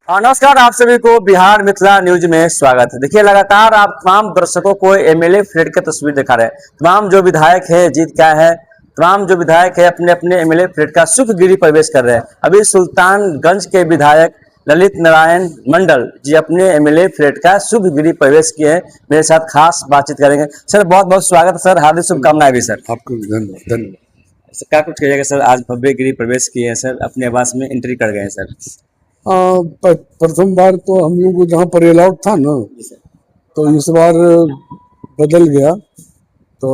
नमस्कार, आप सभी को बिहार मिथिला न्यूज में स्वागत है। देखिए, लगातार आप तमाम दर्शकों को एमएलए फ्लैट की तस्वीर दिखा रहे हैं। तमाम जो विधायक है जीत क्या है, तमाम जो विधायक है अपने अपने एमएलए फ्लैट का सुखगिरी प्रवेश कर रहे हैं। अभी सुल्तानगंज के विधायक ललित नारायण मंडल जी अपने एमएलए फ्लैट का सुखगिरी प्रवेश किए हैं। मेरे साथ खास बातचीत करेंगे। सर, बहुत बहुत स्वागत है सर, हार्दिक शुभकामनाएं भी सर। आपको धन्यवाद धन्यवाद। सर, क्या कुछ कहिएगा सर, आज भव्य गिरी प्रवेश किए हैं सर, अपने आवास में एंट्री कर गए हैं सर। प्रथम बार तो हम लोग को जहाँ पर अलाउड था ना, तो इस बार बदल गया, तो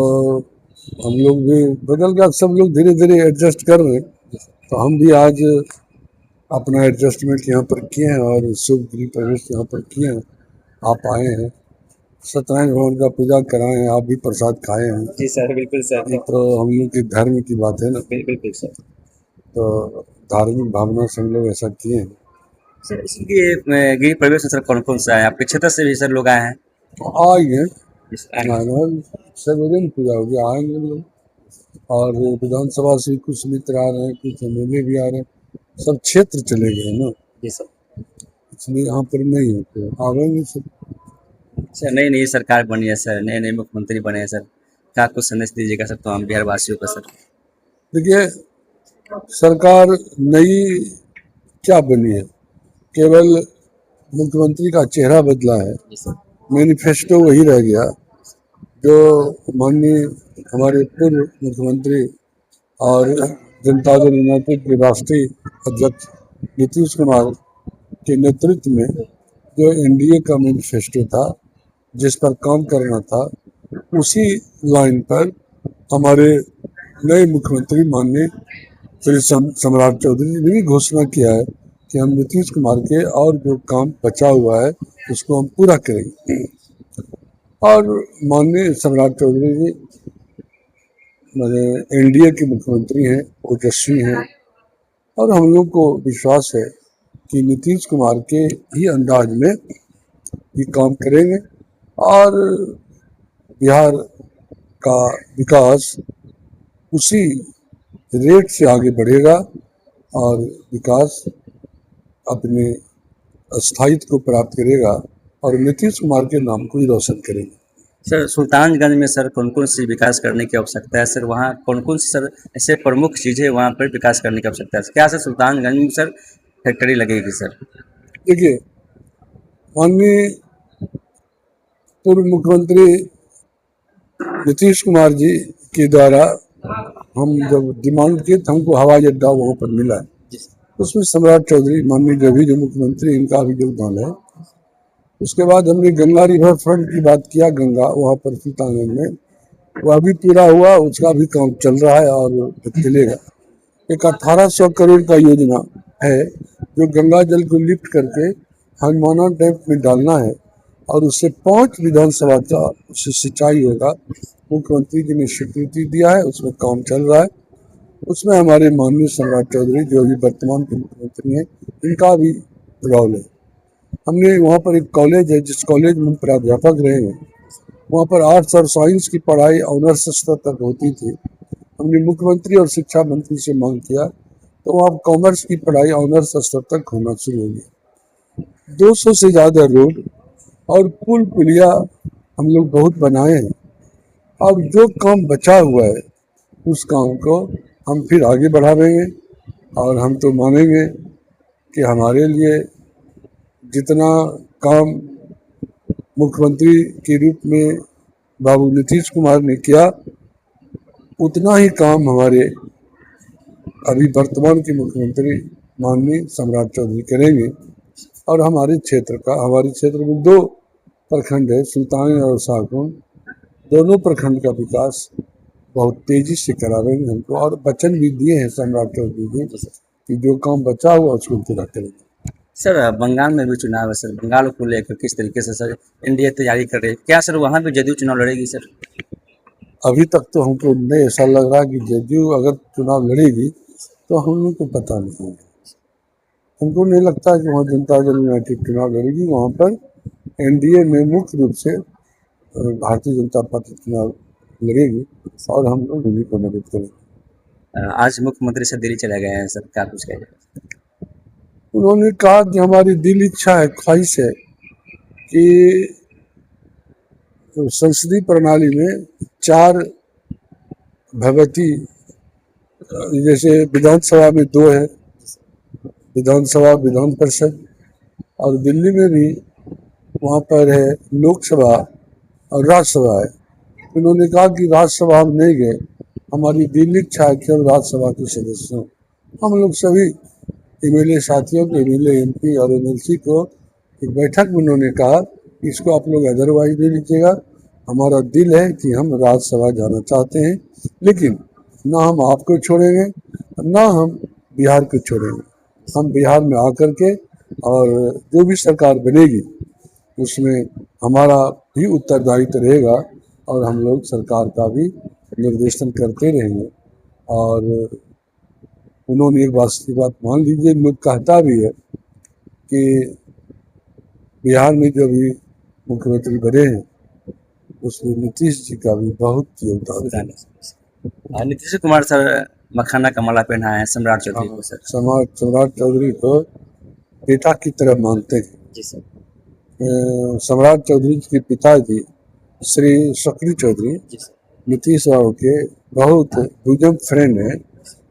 हम लोग भी बदल गया। सब लोग धीरे धीरे एडजस्ट कर रहे हैं, तो हम भी आज अपना एडजस्टमेंट यहाँ पर किए हैं और शुभ गृह प्रवेश यहाँ पर किए हैं। आप आए हैं, सत्यनारायण भगवान का पूजा कराए हैं, आप भी प्रसाद खाए हैं। जी सर, बिल्कुल सर। ये तो हम लोग की धर्म की बात है ना, बिल्कुल सर। तो धार्मिक भावना से हम लोग ऐसा किए हैं। सर, इसलिए गृह प्रवेश में सर कौन कौन सा है, आपके क्षेत्र से भी सर लोग आए हैं? आएंगे, आएंगे। सर्वजन पूजा हो गया, आएंगे लोग। और विधानसभा से कुछ मित्र आ रहे हैं, कुछ एमएलए भी आ रहे हैं, सब क्षेत्र चले गए ना, जी सर। इसलिए यहाँ पर नहीं होते, आवेंगे सब। सर, नई नई सरकार बनी है सर, नए नए मुख्यमंत्री बने हैं सर, क्या कुछ संदेश दीजिएगा सर तमाम बिहार वासियों को सर? देखिए, सरकार नई क्या बनी है, केवल मुख्यमंत्री का चेहरा बदला है, मैनिफेस्टो वही रह गया जो माननीय हमारे पूर्व मुख्यमंत्री और जनता दल यूनाइटेड के राष्ट्रीय अध्यक्ष नीतीश कुमार के नेतृत्व में जो एनडीए का मैनिफेस्टो था, जिस पर काम करना था, उसी लाइन पर हमारे नए मुख्यमंत्री माननीय श्री सम्राट चौधरी ने भी घोषणा किया है कि हम नीतीश कुमार के और जो काम बचा हुआ है उसको हम पूरा करेंगे। और माननीय सम्राट चौधरी जी मैंने एनडीए के मुख्यमंत्री हैं, ओजस्वी हैं, और हम लोग को विश्वास है कि नीतीश कुमार के ही अंदाज में ये काम करेंगे और बिहार का विकास उसी रेट से आगे बढ़ेगा और विकास अपने स्थायित्व को प्राप्त करेगा और नीतीश कुमार के नाम को ही रोशन करेगा। सर, सुल्तानगंज में सर कौन कौन सी विकास करने की आवश्यकता है सर? वहाँ कौन कौन सी सर ऐसे प्रमुख चीज़ें वहाँ पर विकास करने की आवश्यकता है? क्या सर सुल्तानगंज में सर फैक्ट्री लगेगी सर? देखिए, माननीय पूर्व मुख्यमंत्री नीतीश कुमार जी के द्वारा हम जब डिमांड किए तो हमको हवाई अड्डा वहाँ पर मिला, उसमें सम्राट चौधरी माननीय जो मुख्यमंत्री, इनका भी योगदान है। उसके बाद हमने गंगा रिवर फ्रंट की बात किया, गंगा वहाँ पर सुल्तानगंज में, वह भी पूरा हुआ, उसका भी काम चल रहा है और चलेगा। एक 1800 करोड़ का योजना है जो गंगा जल को लिफ्ट करके हनुमाना डैम में डालना है और उससे 5 विधानसभा का उससे सिंचाई होगा। मुख्यमंत्री जी ने स्वीकृति दिया है, उसमें काम चल रहा है। उसमें हमारे माननीय सम्राट चौधरी जो अभी वर्तमान के मुख्यमंत्री हैं, इनका भी रोल है। हमने वहाँ पर एक कॉलेज है, जिस कॉलेज में हम प्राध्यापक रहे हैं, वहाँ पर आर्ट्स और साइंस की पढ़ाई ऑनर्स स्तर तक होती थी। हमने मुख्यमंत्री और शिक्षा मंत्री से मांग किया तो वहाँ कॉमर्स की पढ़ाई ऑनर्स स्तर तक होना शुरू हो गया। 200 से ज़्यादा रोड और पुल पुलिया हम लोग बहुत बनाए हैं और जो काम बचा हुआ है उस काम को हम फिर आगे बढ़ावेंगे और हम तो मानेंगे कि हमारे लिए जितना काम मुख्यमंत्री के रूप में बाबू नीतीश कुमार ने किया, उतना ही काम हमारे अभी वर्तमान के मुख्यमंत्री माननीय सम्राट चौधरी करेंगे। और हमारे क्षेत्र में 2 प्रखंड है, सुल्तान और शाहकुंड, दोनों प्रखंड का विकास बहुत तेजी से करावेंगे हमको, और वचन भी दिए हैं सम्राट चौधरी जी कि जो काम बचा हुआ उसको पूरा करेंगे। सर, बंगाल में भी चुनाव है सर, बंगाल को लेकर किस तरीके से सर एनडीए तैयारी कर रही है? क्या सर वहाँ भी जदयू चुनाव लड़ेगी सर? अभी तक तो हमको नहीं ऐसा लग रहा कि जदयू अगर चुनाव लड़ेगी तो हम लोग को पता नहीं है। हमको नहीं लगता कि वहाँ जनता दल यूनाइटेड चुनाव लड़ेगी। वहाँ पर एनडीए में मुख्य रूप से भारतीय जनता पार्टी चुनाव लड़ेगी और हम लोग उन्हीं को मदद करेंगे। आज मुख्यमंत्री सर दिल्ली चले गए हैं सर, क्या कुछ कहेंगे? उन्होंने कहा कि हमारी दिल इच्छा है, ख्वाहिश है कि संसदीय प्रणाली में 4 भगवती, जैसे विधानसभा में 2 है, विधानसभा विधान परिषद, और दिल्ली में भी वहाँ पर है लोकसभा और राज्यसभा है। उन्होंने कहा कि राज्यसभा हम नहीं गए, हमारी दिल इच्छा है कि हम राज्यसभा के सदस्य हों। हम लोग सभी एमएलए साथियों को, एमएलए, एमपी और एमएलसी को एक बैठक में उन्होंने कहा इसको आप लोग अदरवाइज नहीं लीजिएगा, हमारा दिल है कि हम राज्यसभा जाना चाहते हैं, लेकिन ना हम आपको छोड़ेंगे ना हम बिहार को छोड़ेंगे। हम बिहार में आकर के और जो भी सरकार बनेगी उसमें हमारा भी उत्तरदायित्व रहेगा और हम लोग सरकार का भी निर्देशन करते रहेंगे। और उन्होंने एक बात मान लीजिए, लोग कहता भी है कि बिहार में जो भी मुख्यमंत्री बने हैं उसमें नीतीश जी का भी बहुत योगदान है। नीतीश कुमार सर मखाना का माला पहनाए हैं सम्राट चौधरी को सर। सम्राट चौधरी को बेटा की तरह मानते हैं जी सर। सम्राट चौधरी के पिताजी श्री शक्ति चौधरी नीतीश बाबू के बहुत बुजम फ्रेंड हैं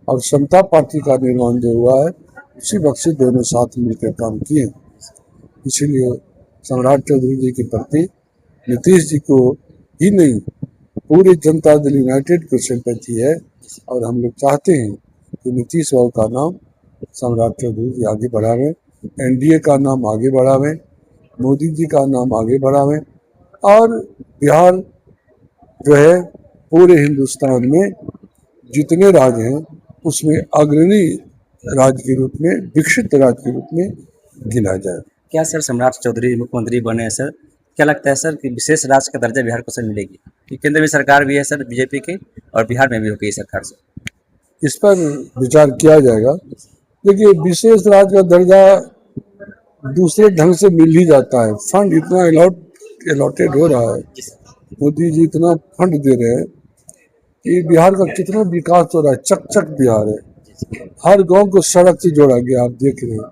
और समता पार्टी का निर्माण जो हुआ है उसी वक्त से दोनों साथ मिलकर काम किए। इसीलिए सम्राट चौधरी जी के प्रति नीतीश जी को ही नहीं पूरी जनता दल यूनाइटेड को सिंपैथी है और हम लोग चाहते हैं कि नीतीश बाबू का नाम सम्राट चौधरी जी आगे बढ़ावें, एनडीए का नाम आगे बढ़ावें, मोदी जी का नाम आगे बढ़ावें और बिहार जो है पूरे हिंदुस्तान में जितने राज्य हैं उसमें अग्रणी राज्य के रूप में, विकसित राज्य के रूप में गिना जाए। क्या सर सम्राट चौधरी मुख्यमंत्री बने हैं सर, क्या लगता है सर कि विशेष राज्य का दर्जा बिहार को सर मिलेगी? कि केंद्र में सरकार भी है सर बीजेपी की और बिहार में भी होगी सरकार से, इस पर विचार किया जाएगा। देखिए, विशेष राज्य का दर्जा दूसरे ढंग से मिल ही जाता है, फंड इतना अलॉटेड हो रहा है, मोदी जी इतना फंड दे रहे हैं कि बिहार का कितना विकास हो रहा है। चक बिहार है, हर गांव को सड़क से जोड़ा गया। आप देख रहे हैं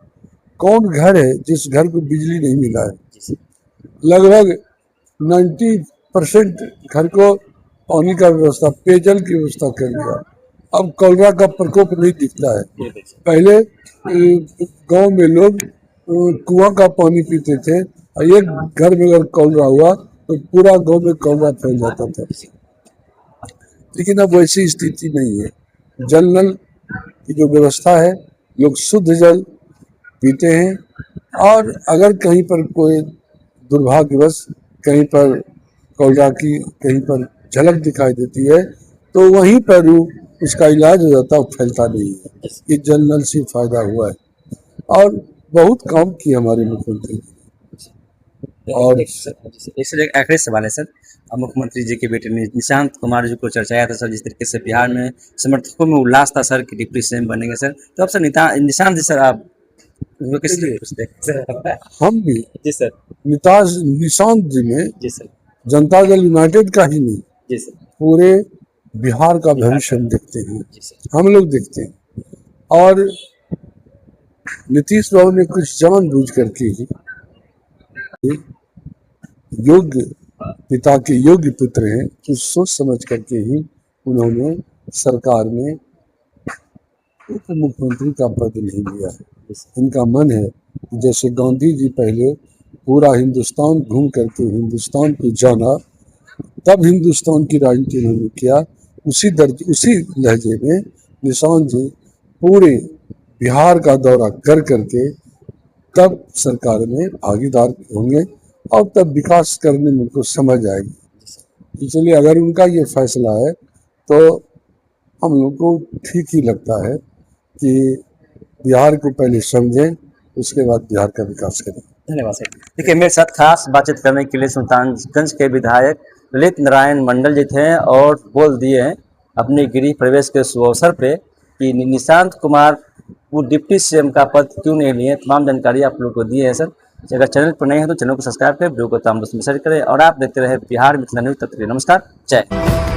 कौन घर है जिस घर को बिजली नहीं मिला है। लगभग 90% घर को पानी का व्यवस्था, पेयजल की व्यवस्था कर दिया। अब कॉलरा का प्रकोप नहीं दिखता है। पहले गांव में लोग कुआं का पानी पीते थे और एक घर में अगर कॉलरा हुआ तो पूरा गांव में कॉलरा फैल जाता था, लेकिन अब वैसी स्थिति नहीं है। जल नल की जो व्यवस्था है, लोग शुद्ध जल पीते हैं और अगर कहीं पर कोई दुर्भाग्यवश कहीं पर कॉलरा की कहीं पर झलक दिखाई देती है तो वहीं पर उसका इलाज हो जाता है, फैलता नहीं है। ये जल नल से फायदा हुआ है और बहुत काम किया हमारे मुख्यमंत्री। और एक आखिरी सवाल है सर, मुख्यमंत्री जी के बेटे निशांत कुमार जी को चर्चाया था सर, जिस तरीके से बिहार में समर्थकों में उल्लास था सर कि डिप्टी सीएम बनेंगे सर, तो अब सर निशांत जी सर आप किस हम भी जी सर निशांत जी में जी सर जनता दल यूनाइटेड का ही नहीं जी सर पूरे बिहार का भविष्य हम देखते हैं, हम लोग देखते हैं। और नीतीश बाबू ने कुछ जानबूझ करके ही योग्य पिता के योग्य पुत्र हैं, कुछ सोच समझ करके ही उन्होंने सरकार में उप मुख्यमंत्री का पद नहीं लिया है। इनका मन है जैसे गांधी जी पहले पूरा हिंदुस्तान घूम करके हिंदुस्तान को जाना, तब हिंदुस्तान की राजनीति उन्होंने किया, उसी लहजे में निशांत जी पूरे बिहार का दौरा कर करके तब सरकार में भागीदार होंगे और तब विकास करने में उनको समझ आएगी। इसलिए अगर उनका ये फैसला है तो हम लोग को ठीक ही लगता है कि बिहार को पहले समझें, उसके बाद बिहार का विकास करें। धन्यवाद सर। देखिए, मेरे साथ खास बातचीत करने के लिए सुल्तानगंज के विधायक ललित नारायण मंडल जी थे और बोल दिए हैं अपने गृह प्रवेश के शुभ अवसर पे कि निशांत कुमार वो डिप्टी सीएम का पद क्यों नहीं लिए। तमाम जानकारी आप लोग को दी है सर। अगर चैनल पर नए हैं तो चैनल को सब्सक्राइब करें, वीडियो को तमाम दोस्तों में शेयर करें और आप देखते रहे बिहार मिथिला न्यूज। तब तक नमस्कार, जय।